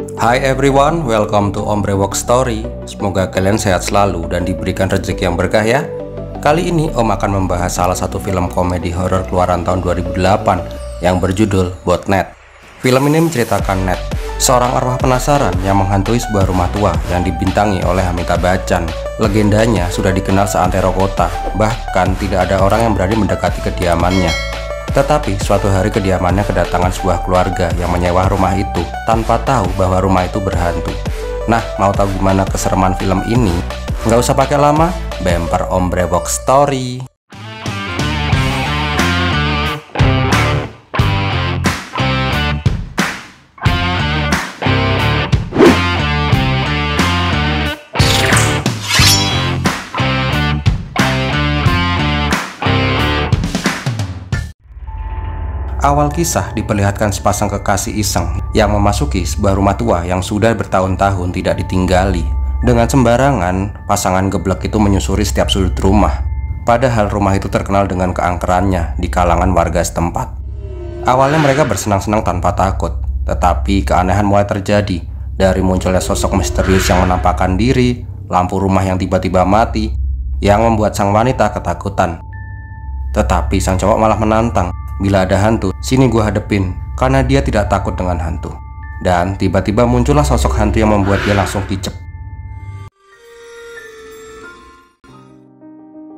Hi everyone, welcome to Ombre Walk Story. Semoga kalian sehat selalu dan diberikan rezeki yang berkah ya. Kali ini Om akan membahas salah satu film komedi horor keluaran tahun 2008 yang berjudul Botnet. Film ini menceritakan Ned, seorang arwah penasaran yang menghantui sebuah rumah tua yang dibintangi oleh Amitabh Bachchan. Legendanya sudah dikenal seantero kota, bahkan tidak ada orang yang berani mendekati kediamannya. Tetapi suatu hari kediamannya kedatangan sebuah keluarga yang menyewa rumah itu tanpa tahu bahwa rumah itu berhantu. Nah, mau tahu gimana kesereman film ini? Nggak usah pakai lama, bemper Ombre Walk Story. Awal kisah diperlihatkan sepasang kekasih iseng yang memasuki sebuah rumah tua yang sudah bertahun-tahun tidak ditinggali. Dengan sembarangan, pasangan geblek itu menyusuri setiap sudut rumah. Padahal rumah itu terkenal dengan keangkerannya di kalangan warga setempat. Awalnya mereka bersenang-senang tanpa takut, tetapi keanehan mulai terjadi dari munculnya sosok misterius yang menampakkan diri, lampu rumah yang tiba-tiba mati, yang membuat sang wanita ketakutan. Tetapi sang cowok malah menantang, bila ada hantu, sini gua hadepin, karena dia tidak takut dengan hantu. Dan tiba-tiba muncullah sosok hantu yang membuat dia langsung kicep.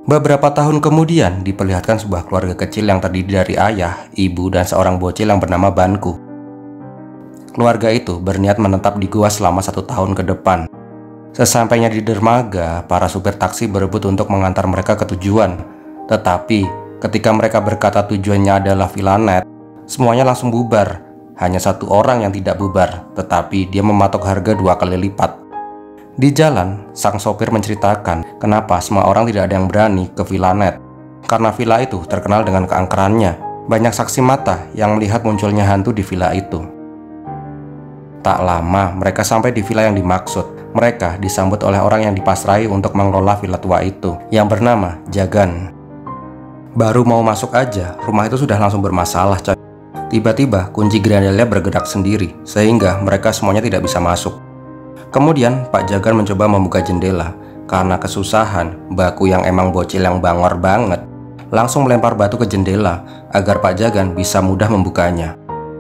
Beberapa tahun kemudian diperlihatkan sebuah keluarga kecil yang terdiri dari ayah, ibu, dan seorang bocil yang bernama Banku. Keluarga itu berniat menetap di gua selama 1 tahun ke depan. Sesampainya di dermaga, para supir taksi berebut untuk mengantar mereka ke tujuan. Tetapi ketika mereka berkata tujuannya adalah Villa Ned, semuanya langsung bubar. Hanya satu orang yang tidak bubar, tetapi dia mematok harga 2 kali lipat. Di jalan, sang sopir menceritakan kenapa semua orang tidak ada yang berani ke Villa Ned. Karena villa itu terkenal dengan keangkerannya. Banyak saksi mata yang melihat munculnya hantu di villa itu. Tak lama, mereka sampai di villa yang dimaksud. Mereka disambut oleh orang yang dipasrai untuk mengelola villa tua itu, yang bernama Jagan. Baru mau masuk aja, rumah itu sudah langsung bermasalah, coy. Tiba-tiba kunci grandelnya bergerak sendiri, sehingga mereka semuanya tidak bisa masuk. Kemudian Pak Jagan mencoba membuka jendela. Karena kesusahan, Baku yang emang bocil yang bangor banget langsung melempar batu ke jendela agar Pak Jagan bisa mudah membukanya.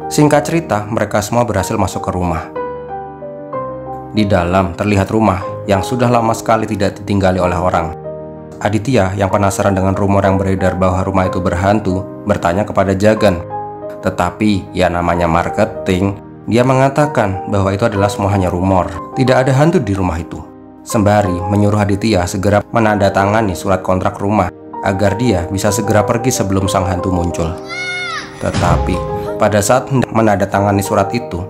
Singkat cerita, mereka semua berhasil masuk ke rumah. Di dalam terlihat rumah yang sudah lama sekali tidak ditinggali oleh orang. Aditya yang penasaran dengan rumor yang beredar bahwa rumah itu berhantu bertanya kepada Jagan. Tetapi ya namanya marketing, dia mengatakan bahwa itu adalah semua hanya rumor. Tidak ada hantu di rumah itu. Sembari menyuruh Aditya segera menandatangani surat kontrak rumah agar dia bisa segera pergi sebelum sang hantu muncul. Tetapi pada saat hendak menandatangani surat itu,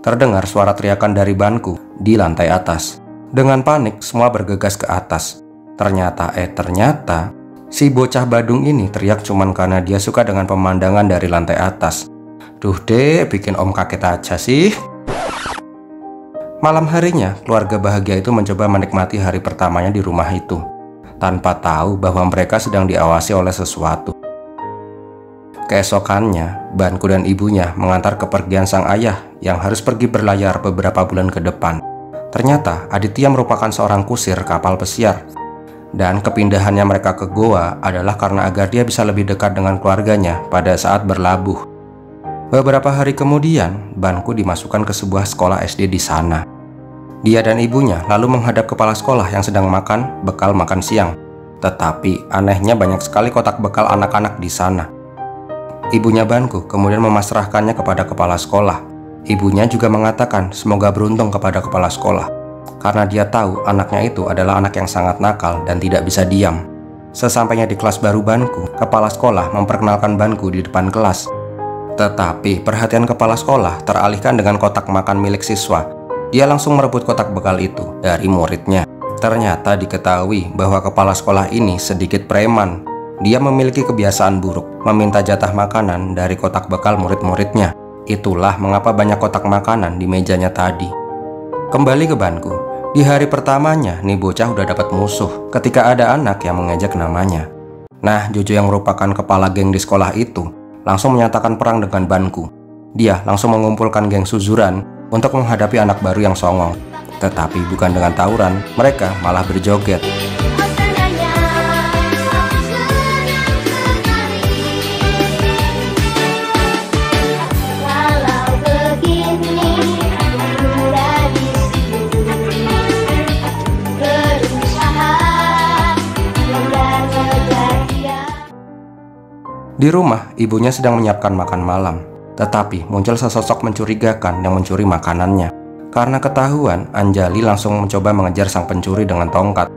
terdengar suara teriakan dari Banku di lantai atas. Dengan panik, semua bergegas ke atas. Ternyata si bocah badung ini teriak cuman karena dia suka dengan pemandangan dari lantai atas. Duh deh, bikin Om kaget aja sih. Malam harinya, keluarga bahagia itu mencoba menikmati hari pertamanya di rumah itu, tanpa tahu bahwa mereka sedang diawasi oleh sesuatu. Keesokannya, Banku dan ibunya mengantar kepergian sang ayah yang harus pergi berlayar beberapa bulan ke depan. Ternyata Aditya merupakan seorang kusir kapal pesiar, dan kepindahannya mereka ke goa adalah karena agar dia bisa lebih dekat dengan keluarganya pada saat berlabuh. Beberapa hari kemudian, Banku dimasukkan ke sebuah sekolah SD di sana. Dia dan ibunya lalu menghadap kepala sekolah yang sedang makan bekal makan siang. Tetapi anehnya banyak sekali kotak bekal anak-anak di sana. Ibunya Banku kemudian memasrahkannya kepada kepala sekolah. Ibunya juga mengatakan semoga beruntung kepada kepala sekolah, karena dia tahu anaknya itu adalah anak yang sangat nakal dan tidak bisa diam. Sesampainya di kelas baru Banku, kepala sekolah memperkenalkan Banku di depan kelas. Tetapi perhatian kepala sekolah teralihkan dengan kotak makan milik siswa. Dia langsung merebut kotak bekal itu dari muridnya. Ternyata diketahui bahwa kepala sekolah ini sedikit preman. Dia memiliki kebiasaan buruk, meminta jatah makanan dari kotak bekal murid-muridnya. Itulah mengapa banyak kotak makanan di mejanya tadi. Kembali ke Banku, di hari pertamanya nih bocah udah dapat musuh ketika ada anak yang mengejek namanya. Nah, Jojo yang merupakan kepala geng di sekolah itu langsung menyatakan perang dengan Banku. Dia langsung mengumpulkan geng suzuran untuk menghadapi anak baru yang songong. Tetapi bukan dengan tawuran, mereka malah berjoget. Di rumah, ibunya sedang menyiapkan makan malam. Tetapi muncul sesosok mencurigakan yang mencuri makanannya. Karena ketahuan, Anjali langsung mencoba mengejar sang pencuri dengan tongkat.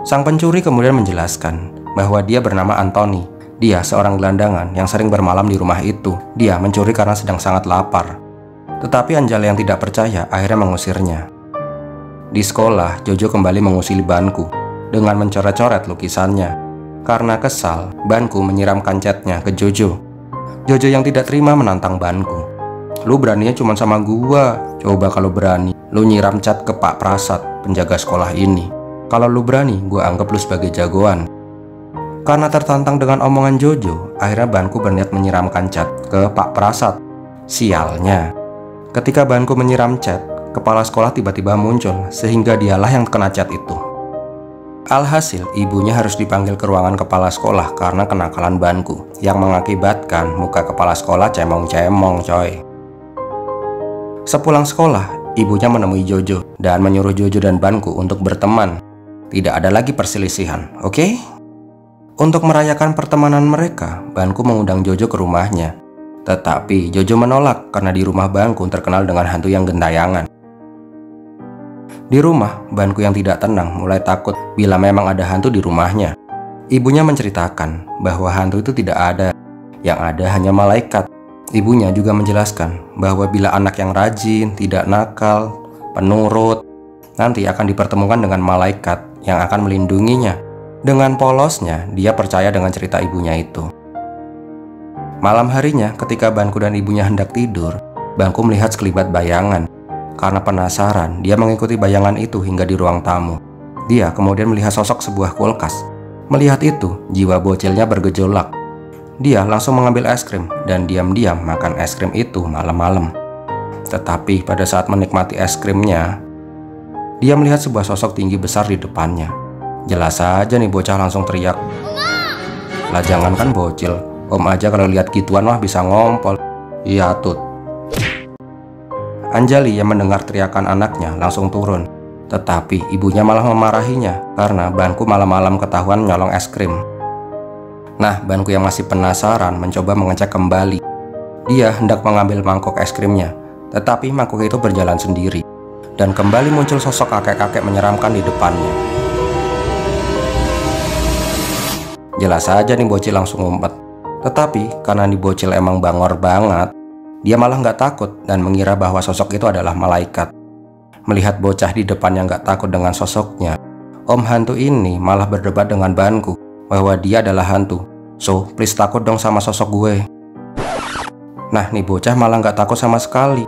Sang pencuri kemudian menjelaskan bahwa dia bernama Anthony. Dia seorang gelandangan yang sering bermalam di rumah itu. Dia mencuri karena sedang sangat lapar. Tetapi Anjali yang tidak percaya akhirnya mengusirnya. Di sekolah, Jojo kembali mengusili Banku dengan mencoret-coret lukisannya. Karena kesal, Banku menyiramkan catnya ke Jojo. Jojo yang tidak terima menantang Banku. Lu beraninya cuma sama gua. Coba kalau berani, lu nyiram cat ke Pak Prasad, penjaga sekolah ini. Kalau lu berani, gua anggap lu sebagai jagoan. Karena tertantang dengan omongan Jojo, akhirnya Banku berniat menyiramkan cat ke Pak Prasad. Sialnya, ketika Banku menyiram cat, kepala sekolah tiba-tiba muncul, sehingga dialah yang kena cat itu. Alhasil, ibunya harus dipanggil ke ruangan kepala sekolah karena kenakalan Banku, yang mengakibatkan muka kepala sekolah cemong-cemong coy. Sepulang sekolah, ibunya menemui Jojo dan menyuruh Jojo dan Banku untuk berteman. Tidak ada lagi perselisihan, oke? Untuk merayakan pertemanan mereka, Banku mengundang Jojo ke rumahnya. Tetapi Jojo menolak karena di rumah Banku terkenal dengan hantu yang gentayangan. Di rumah, Banku yang tidak tenang mulai takut bila memang ada hantu di rumahnya. Ibunya menceritakan bahwa hantu itu tidak ada, yang ada hanya malaikat. Ibunya juga menjelaskan bahwa bila anak yang rajin, tidak nakal, penurut, nanti akan dipertemukan dengan malaikat yang akan melindunginya. Dengan polosnya, dia percaya dengan cerita ibunya itu. Malam harinya, ketika Banku dan ibunya hendak tidur, Banku melihat sekelibat bayangan. Karena penasaran, dia mengikuti bayangan itu hingga di ruang tamu. Dia kemudian melihat sosok sebuah kulkas. Melihat itu, jiwa bocilnya bergejolak. Dia langsung mengambil es krim dan diam-diam makan es krim itu malam-malam. Tetapi pada saat menikmati es krimnya, dia melihat sebuah sosok tinggi besar di depannya. Jelas saja nih bocah langsung teriak. Lah jangankan bocil, om aja kalau lihat gituan mah bisa ngompol. Iya tut. Anjali yang mendengar teriakan anaknya langsung turun. Tetapi ibunya malah memarahinya karena Banku malam-malam ketahuan nyolong es krim. Nah, Banku yang masih penasaran mencoba mengecek kembali. Dia hendak mengambil mangkok es krimnya, tetapi mangkok itu berjalan sendiri. Dan kembali muncul sosok kakek-kakek menyeramkan di depannya. Jelas saja nih bocil langsung ngumpet. Tetapi karena nih bocil emang bangor banget, dia malah nggak takut dan mengira bahwa sosok itu adalah malaikat. Melihat bocah di depannya nggak takut dengan sosoknya, om hantu ini malah berdebat dengan Banku bahwa dia adalah hantu. So, please takut dong sama sosok gue. Nah, nih bocah malah nggak takut sama sekali.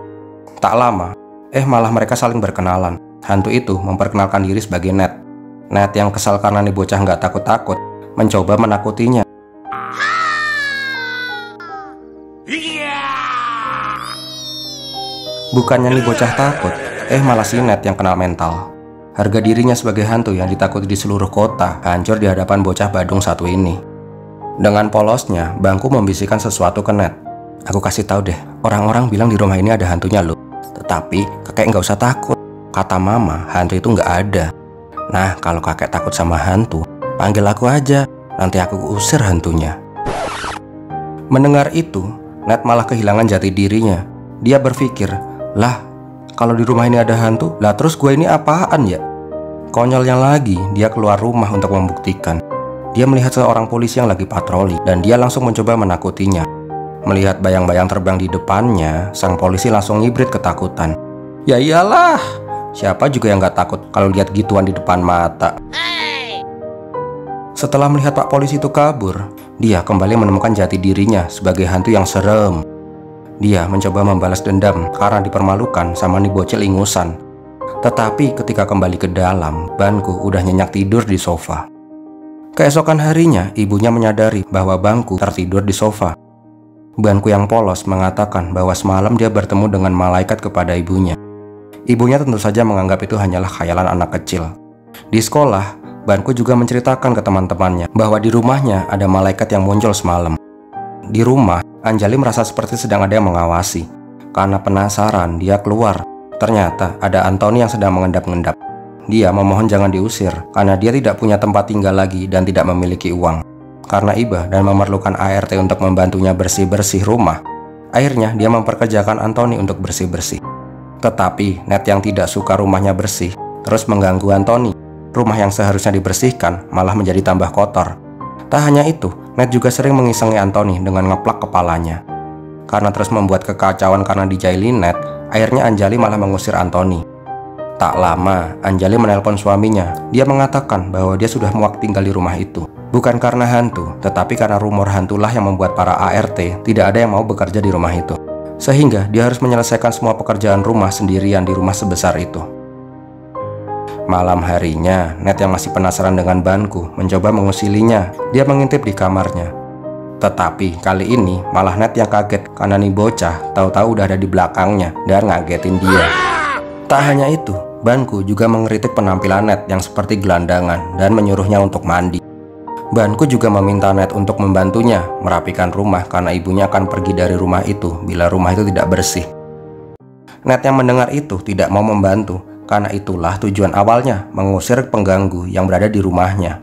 Tak lama, malah mereka saling berkenalan. Hantu itu memperkenalkan diri sebagai Ned. Ned yang kesal karena nih bocah nggak takut-takut, mencoba menakutinya. Bukannya nih bocah takut, malah si Ned yang kena mental. Harga dirinya sebagai hantu yang ditakuti di seluruh kota hancur di hadapan bocah badung satu ini. Dengan polosnya, Banku membisikkan sesuatu ke Ned. Aku kasih tahu deh, orang-orang bilang di rumah ini ada hantunya loh. Tetapi kakek nggak usah takut. Kata mama, hantu itu nggak ada. Nah, kalau kakek takut sama hantu, panggil aku aja. Nanti aku usir hantunya. Mendengar itu, Ned malah kehilangan jati dirinya. Dia berpikir, lah, kalau di rumah ini ada hantu, lah terus gue ini apaan ya? Konyolnya lagi, dia keluar rumah untuk membuktikan. Dia melihat seorang polisi yang lagi patroli, dan dia langsung mencoba menakutinya. Melihat bayang-bayang terbang di depannya, sang polisi langsung ngibrit ketakutan. Ya iyalah, siapa juga yang gak takut kalau lihat gituan di depan mata. Setelah melihat pak polisi itu kabur, dia kembali menemukan jati dirinya sebagai hantu yang serem. Dia mencoba membalas dendam karena dipermalukan sama nih bocil ingusan. Tetapi ketika kembali ke dalam, Banku udah nyenyak tidur di sofa. Keesokan harinya, ibunya menyadari bahwa Banku tertidur di sofa. Banku yang polos mengatakan bahwa semalam dia bertemu dengan malaikat kepada ibunya. Ibunya tentu saja menganggap itu hanyalah khayalan anak kecil. Di sekolah, Banku juga menceritakan ke teman-temannya bahwa di rumahnya ada malaikat yang muncul semalam. Di rumah, Anjali merasa seperti sedang ada yang mengawasi. Karena penasaran, dia keluar. Ternyata ada Anthony yang sedang mengendap-endap. Dia memohon jangan diusir karena dia tidak punya tempat tinggal lagi dan tidak memiliki uang. Karena iba dan memerlukan ART untuk membantunya bersih-bersih rumah, akhirnya dia memperkerjakan Anthony untuk bersih-bersih. Tetapi Ned yang tidak suka rumahnya bersih terus mengganggu Anthony. Rumah yang seharusnya dibersihkan malah menjadi tambah kotor. Tak hanya itu, Ned juga sering mengisengi Anthony dengan ngeplak kepalanya. Karena terus membuat kekacauan karena dijailin Ned, akhirnya Anjali malah mengusir Anthony. Tak lama, Anjali menelpon suaminya. Dia mengatakan bahwa dia sudah muak tinggal di rumah itu. Bukan karena hantu, tetapi karena rumor hantulah yang membuat para ART tidak ada yang mau bekerja di rumah itu. Sehingga dia harus menyelesaikan semua pekerjaan rumah sendirian di rumah sebesar itu. Malam harinya, Ned yang masih penasaran dengan Banku mencoba mengusilinya. Dia mengintip di kamarnya. Tetapi kali ini malah Ned yang kaget karena nih bocah tahu-tahu udah ada di belakangnya dan ngagetin dia. Tak hanya itu, Banku juga mengkritik penampilan Ned yang seperti gelandangan dan menyuruhnya untuk mandi. Banku juga meminta Ned untuk membantunya merapikan rumah karena ibunya akan pergi dari rumah itu bila rumah itu tidak bersih. Ned yang mendengar itu tidak mau membantu karena itulah tujuan awalnya mengusir pengganggu yang berada di rumahnya.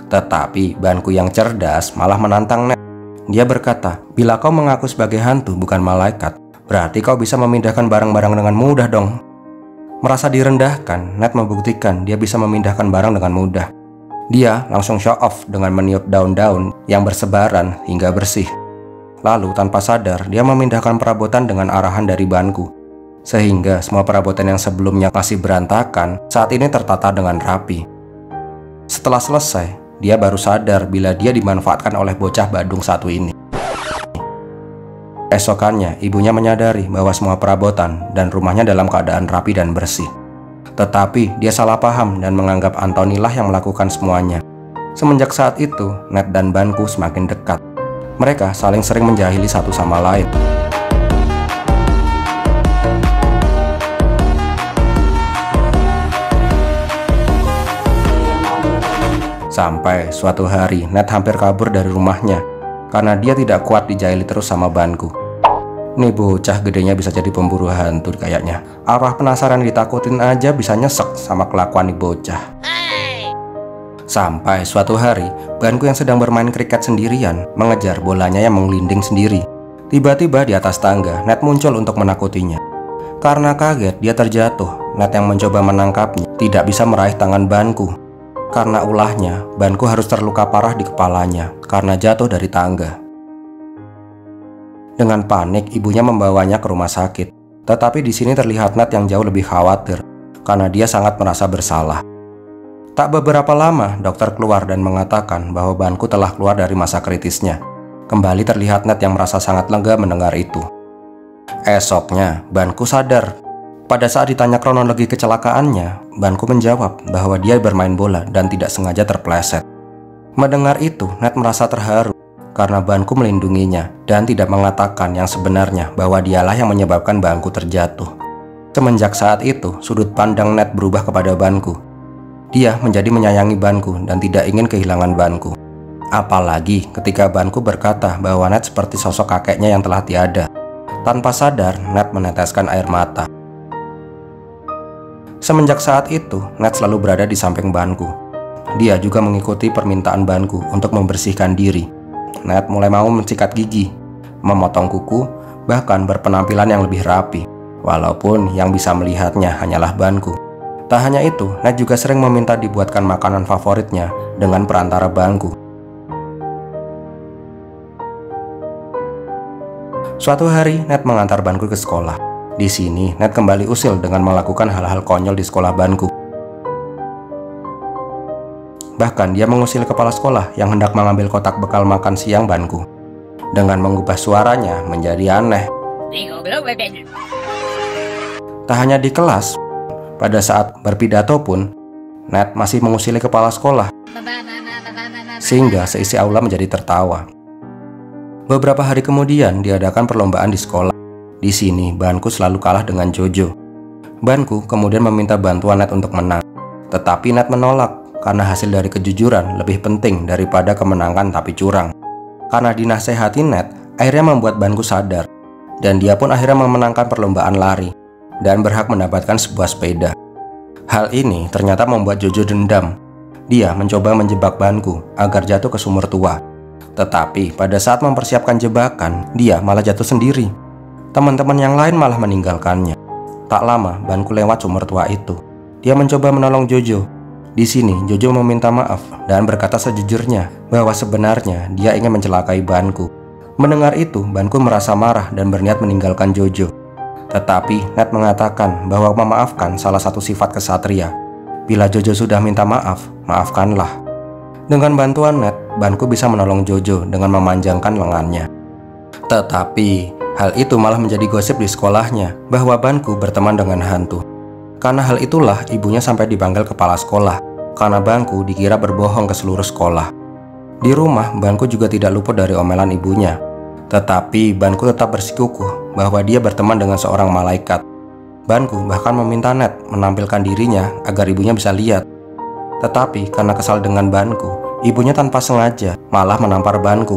Tetapi Banku yang cerdas malah menantang Ned. Dia berkata, bila kau mengaku sebagai hantu bukan malaikat, berarti kau bisa memindahkan barang-barang dengan mudah dong. Merasa direndahkan, Ned membuktikan dia bisa memindahkan barang dengan mudah. Dia langsung show off dengan meniup daun-daun yang bersebaran hingga bersih. Lalu tanpa sadar dia memindahkan perabotan dengan arahan dari Banku. Sehingga semua perabotan yang sebelumnya masih berantakan saat ini tertata dengan rapi. Setelah selesai, dia baru sadar bila dia dimanfaatkan oleh bocah Badung satu ini. Esokannya, ibunya menyadari bahwa semua perabotan dan rumahnya dalam keadaan rapi dan bersih. Tetapi dia salah paham dan menganggap Anthony lah yang melakukan semuanya. Semenjak saat itu, Ned dan Banku semakin dekat. Mereka saling sering menjahili satu sama lain. Sampai suatu hari, Ned hampir kabur dari rumahnya karena dia tidak kuat dijahili terus sama Banku. Nih bocah gedenya bisa jadi pemburu hantu kayaknya. Arwah penasaran ditakutin aja bisa nyesek sama kelakuan nih bocah. Sampai suatu hari, Banku yang sedang bermain kriket sendirian mengejar bolanya yang mengelinding sendiri. Tiba-tiba di atas tangga, Ned muncul untuk menakutinya. Karena kaget, dia terjatuh. Ned yang mencoba menangkapnya tidak bisa meraih tangan Banku. Karena ulahnya, Banku harus terluka parah di kepalanya karena jatuh dari tangga. Dengan panik, ibunya membawanya ke rumah sakit. Tetapi di sini terlihat Ned yang jauh lebih khawatir karena dia sangat merasa bersalah. Tak beberapa lama, dokter keluar dan mengatakan bahwa Banku telah keluar dari masa kritisnya. Kembali terlihat Ned yang merasa sangat lega mendengar itu. Esoknya, Banku sadar. Pada saat ditanya kronologi kecelakaannya, Banku menjawab bahwa dia bermain bola dan tidak sengaja terpleset. Mendengar itu, Ned merasa terharu karena Banku melindunginya dan tidak mengatakan yang sebenarnya bahwa dialah yang menyebabkan Banku terjatuh. Semenjak saat itu, sudut pandang Ned berubah kepada Banku. Dia menjadi menyayangi Banku dan tidak ingin kehilangan Banku. Apalagi ketika Banku berkata bahwa Ned seperti sosok kakeknya yang telah tiada. Tanpa sadar, Ned meneteskan air mata. Semenjak saat itu, Ned selalu berada di samping Banku. Dia juga mengikuti permintaan Banku untuk membersihkan diri. Ned mulai mau mensikat gigi, memotong kuku, bahkan berpenampilan yang lebih rapi. Walaupun yang bisa melihatnya hanyalah Banku. Tak hanya itu, Ned juga sering meminta dibuatkan makanan favoritnya dengan perantara Banku. Suatu hari, Ned mengantar Banku ke sekolah. Di sini, Ned kembali usil dengan melakukan hal-hal konyol di sekolah Banku. Bahkan dia mengusili kepala sekolah yang hendak mengambil kotak bekal makan siang Banku dengan mengubah suaranya menjadi aneh. Tak hanya di kelas, pada saat berpidato pun, Ned masih mengusili kepala sekolah sehingga seisi aula menjadi tertawa. Beberapa hari kemudian diadakan perlombaan di sekolah. Di sini Banku selalu kalah dengan Jojo. Banku kemudian meminta bantuan Ned untuk menang. Tetapi Ned menolak karena hasil dari kejujuran lebih penting daripada kemenangan tapi curang. Karena dinasehati Ned, akhirnya membuat Banku sadar. Dan dia pun akhirnya memenangkan perlombaan lari dan berhak mendapatkan sebuah sepeda. Hal ini ternyata membuat Jojo dendam. Dia mencoba menjebak Banku agar jatuh ke sumur tua. Tetapi pada saat mempersiapkan jebakan, dia malah jatuh sendiri. Teman-teman yang lain malah meninggalkannya. Tak lama, Banku lewat sumur tua itu. Dia mencoba menolong Jojo. Di sini, Jojo meminta maaf dan berkata sejujurnya bahwa sebenarnya dia ingin mencelakai Banku. Mendengar itu, Banku merasa marah dan berniat meninggalkan Jojo. Tetapi Ned mengatakan bahwa memaafkan salah satu sifat kesatria. Bila Jojo sudah minta maaf, maafkanlah. Dengan bantuan Ned, Banku bisa menolong Jojo dengan memanjangkan lengannya. Tetapi hal itu malah menjadi gosip di sekolahnya bahwa Banku berteman dengan hantu. Karena hal itulah ibunya sampai dipanggil kepala sekolah, karena Banku dikira berbohong ke seluruh sekolah. Di rumah, Banku juga tidak luput dari omelan ibunya. Tetapi Banku tetap bersikukuh bahwa dia berteman dengan seorang malaikat. Banku bahkan meminta Ned menampilkan dirinya agar ibunya bisa lihat. Tetapi karena kesal dengan Banku, ibunya tanpa sengaja malah menampar Banku.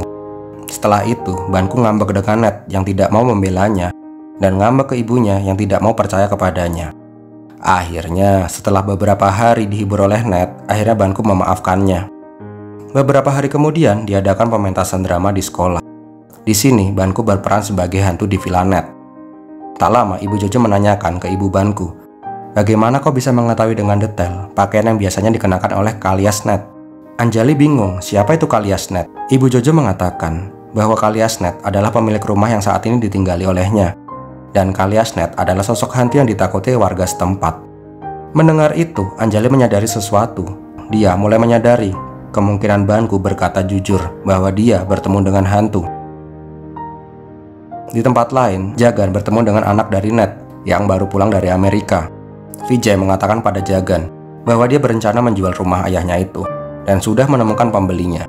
Setelah itu, Banku ngambek dengan Ned yang tidak mau membelanya dan ngambek ke ibunya yang tidak mau percaya kepadanya. Akhirnya, setelah beberapa hari dihibur oleh Ned, akhirnya Banku memaafkannya. Beberapa hari kemudian diadakan pementasan drama di sekolah. Di sini, Banku berperan sebagai hantu di villa Ned. Tak lama, ibu Jojo menanyakan ke ibu Banku, bagaimana kau bisa mengetahui dengan detail pakaian yang biasanya dikenakan oleh Kalias Ned? Anjali bingung, siapa itu Kalias Ned? Ibu Jojo mengatakan bahwa Kalias Ned adalah pemilik rumah yang saat ini ditinggali olehnya. Dan Kalias Ned adalah sosok hantu yang ditakuti warga setempat. Mendengar itu, Anjali menyadari sesuatu. Dia mulai menyadari kemungkinan Banku berkata jujur bahwa dia bertemu dengan hantu. Di tempat lain, Jagan bertemu dengan anak dari Ned yang baru pulang dari Amerika. Vijay mengatakan pada Jagan bahwa dia berencana menjual rumah ayahnya itu dan sudah menemukan pembelinya.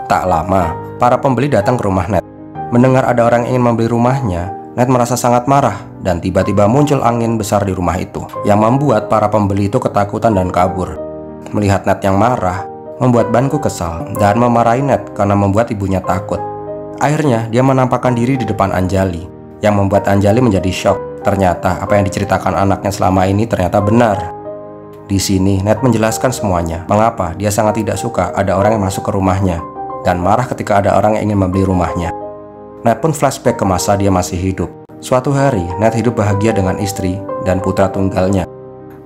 Tak lama, para pembeli datang ke rumah Ned. Mendengar ada orang yang ingin membeli rumahnya, Ned merasa sangat marah dan tiba-tiba muncul angin besar di rumah itu yang membuat para pembeli itu ketakutan dan kabur. Melihat Ned yang marah, membuat Banku kesal dan memarahi Ned karena membuat ibunya takut. Akhirnya dia menampakkan diri di depan Anjali yang membuat Anjali menjadi syok. Ternyata apa yang diceritakan anaknya selama ini ternyata benar. Di sini Ned menjelaskan semuanya mengapa dia sangat tidak suka ada orang yang masuk ke rumahnya dan marah ketika ada orang yang ingin membeli rumahnya. Ned pun flashback ke masa dia masih hidup. Suatu hari Ned hidup bahagia dengan istri dan putra tunggalnya.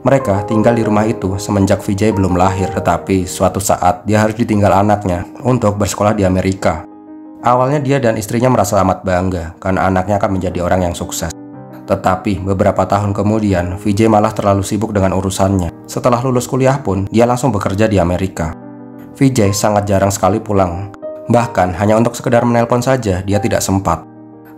Mereka tinggal di rumah itu semenjak Vijay belum lahir, tetapi suatu saat dia harus ditinggal anaknya untuk bersekolah di Amerika. Awalnya dia dan istrinya merasa amat bangga karena anaknya akan menjadi orang yang sukses. Tetapi beberapa tahun kemudian, Vijay malah terlalu sibuk dengan urusannya. Setelah lulus kuliah pun, dia langsung bekerja di Amerika. Vijay sangat jarang sekali pulang. Bahkan hanya untuk sekedar menelpon saja dia tidak sempat.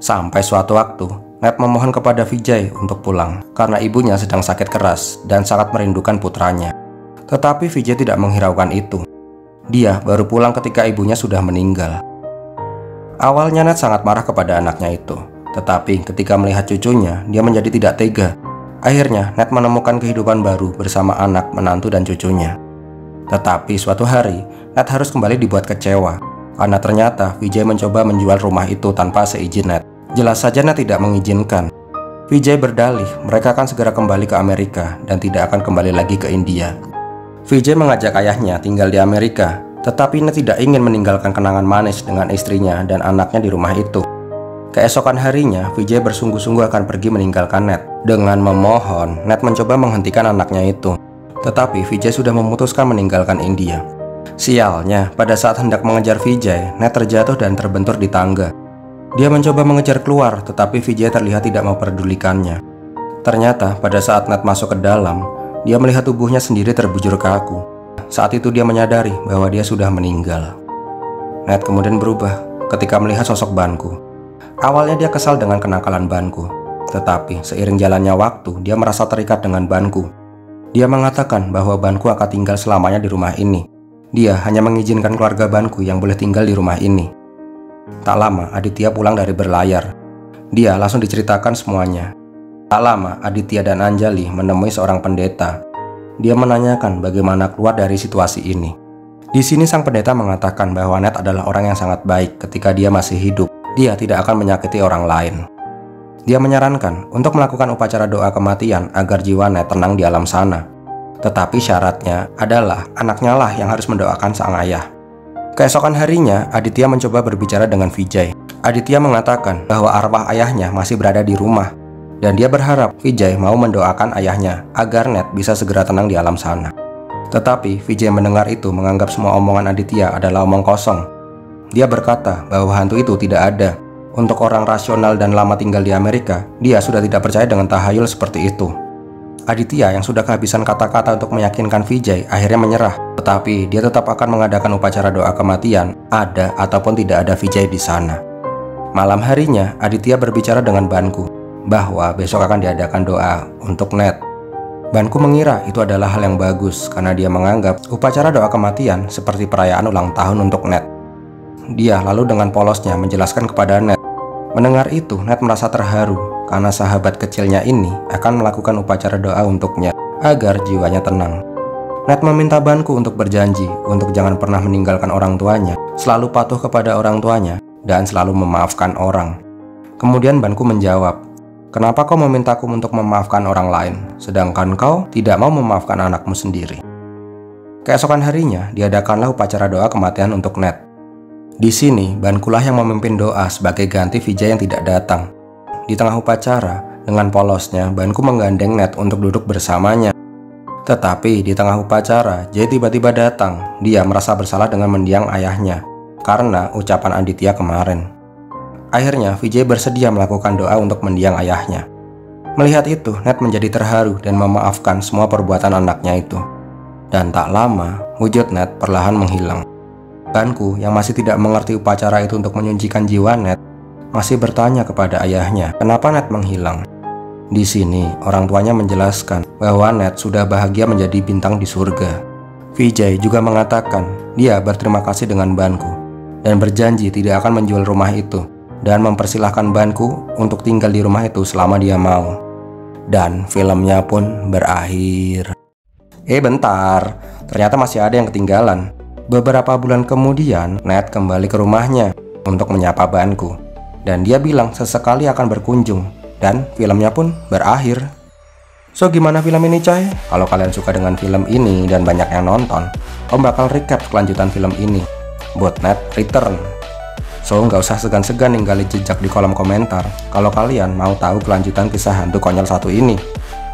Sampai suatu waktu, Ned memohon kepada Vijay untuk pulang karena ibunya sedang sakit keras dan sangat merindukan putranya. Tetapi Vijay tidak menghiraukan itu. Dia baru pulang ketika ibunya sudah meninggal. Awalnya Ned sangat marah kepada anaknya itu, tetapi ketika melihat cucunya, dia menjadi tidak tega. Akhirnya Ned menemukan kehidupan baru bersama anak, menantu, dan cucunya. Tetapi suatu hari, Ned harus kembali dibuat kecewa, karena ternyata Vijay mencoba menjual rumah itu tanpa seizin Ned. Jelas saja Ned tidak mengizinkan. Vijay berdalih mereka akan segera kembali ke Amerika dan tidak akan kembali lagi ke India. Vijay mengajak ayahnya tinggal di Amerika, tetapi Ned tidak ingin meninggalkan kenangan manis dengan istrinya dan anaknya di rumah itu. Keesokan harinya, Vijay bersungguh-sungguh akan pergi meninggalkan Ned. Dengan memohon, Ned mencoba menghentikan anaknya itu. Tetapi Vijay sudah memutuskan meninggalkan India. Sialnya, pada saat hendak mengejar Vijay, Ned terjatuh dan terbentur di tangga. Dia mencoba mengejar keluar, tetapi Vijay terlihat tidak memperdulikannya. Ternyata, pada saat Ned masuk ke dalam, dia melihat tubuhnya sendiri terbujur kaku. Saat itu dia menyadari bahwa dia sudah meninggal. Ned kemudian berubah ketika melihat sosok Banku. Awalnya dia kesal dengan kenakalan Banku, tetapi seiring jalannya waktu dia merasa terikat dengan Banku. Dia mengatakan bahwa Banku akan tinggal selamanya di rumah ini. Dia hanya mengizinkan keluarga Banku yang boleh tinggal di rumah ini. Tak lama Aditya pulang dari berlayar. Dia langsung diceritakan semuanya. Tak lama Aditya dan Anjali menemui seorang pendeta. Dia menanyakan bagaimana keluar dari situasi ini. Di sini sang pendeta mengatakan bahwa Ned adalah orang yang sangat baik ketika dia masih hidup. Dia tidak akan menyakiti orang lain. Dia menyarankan untuk melakukan upacara doa kematian agar jiwa Ned tenang di alam sana. Tetapi syaratnya adalah anaknya lah yang harus mendoakan sang ayah. Keesokan harinya, Aditya mencoba berbicara dengan Vijay. Aditya mengatakan bahwa arwah ayahnya masih berada di rumah, dan dia berharap Vijay mau mendoakan ayahnya agar Ned bisa segera tenang di alam sana. Tetapi Vijay mendengar itu menganggap semua omongan Aditya adalah omong kosong. Dia berkata bahwa hantu itu tidak ada. Untuk orang rasional dan lama tinggal di Amerika, dia sudah tidak percaya dengan tahayul seperti itu. Aditya yang sudah kehabisan kata-kata untuk meyakinkan Vijay akhirnya menyerah. Tetapi dia tetap akan mengadakan upacara doa kematian, ada ataupun tidak ada Vijay di sana. Malam harinya, Aditya berbicara dengan Banku bahwa besok akan diadakan doa untuk Ned. Banku mengira itu adalah hal yang bagus karena dia menganggap upacara doa kematian seperti perayaan ulang tahun untuk Ned. Dia lalu dengan polosnya menjelaskan kepada Ned. Mendengar itu, Ned merasa terharu karena sahabat kecilnya ini akan melakukan upacara doa untuknya agar jiwanya tenang. Ned meminta Banku untuk berjanji untuk jangan pernah meninggalkan orang tuanya, selalu patuh kepada orang tuanya, dan selalu memaafkan orang. Kemudian Banku menjawab, "Kenapa kau memintaku untuk memaafkan orang lain, sedangkan kau tidak mau memaafkan anakmu sendiri?" Keesokan harinya, diadakanlah upacara doa kematian untuk Ned. Di sini, Bankulah yang memimpin doa sebagai ganti Vijay yang tidak datang. Di tengah upacara, dengan polosnya, Banku menggandeng Ned untuk duduk bersamanya. Tetapi di tengah upacara, Jay tiba-tiba datang. Dia merasa bersalah dengan mendiang ayahnya karena ucapan Aditya kemarin. Akhirnya, Vijay bersedia melakukan doa untuk mendiang ayahnya. Melihat itu, Ned menjadi terharu dan memaafkan semua perbuatan anaknya itu. Dan tak lama, wujud Ned perlahan menghilang. Banku yang masih tidak mengerti upacara itu untuk menyucikan jiwa Ned masih bertanya kepada ayahnya kenapa Ned menghilang. Di sini orang tuanya menjelaskan bahwa Ned sudah bahagia menjadi bintang di surga. Vijay juga mengatakan dia berterima kasih dengan Banku dan berjanji tidak akan menjual rumah itu dan mempersilahkan Banku untuk tinggal di rumah itu selama dia mau. Dan filmnya pun berakhir. Bentar, ternyata masih ada yang ketinggalan. Beberapa bulan kemudian, Ned kembali ke rumahnya untuk menyapa Banku. Dan dia bilang sesekali akan berkunjung. Dan filmnya pun berakhir. So, gimana film ini, coy? Kalau kalian suka dengan film ini dan banyak yang nonton, Om bakal recap kelanjutan film ini buat Ned Return. So, nggak usah segan-segan ninggalin jejak di kolom komentar kalau kalian mau tahu kelanjutan kisah hantu konyol satu ini.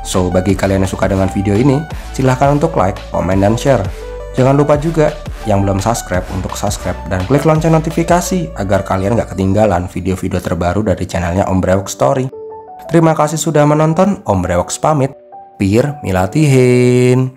So, bagi kalian yang suka dengan video ini, silahkan untuk like, komen, dan share. Jangan lupa juga yang belum subscribe untuk subscribe dan klik lonceng notifikasi agar kalian gak ketinggalan video-video terbaru dari channelnya Om Brewok Story. Terima kasih sudah menonton, Om Brewok pamit. Pir milatihin.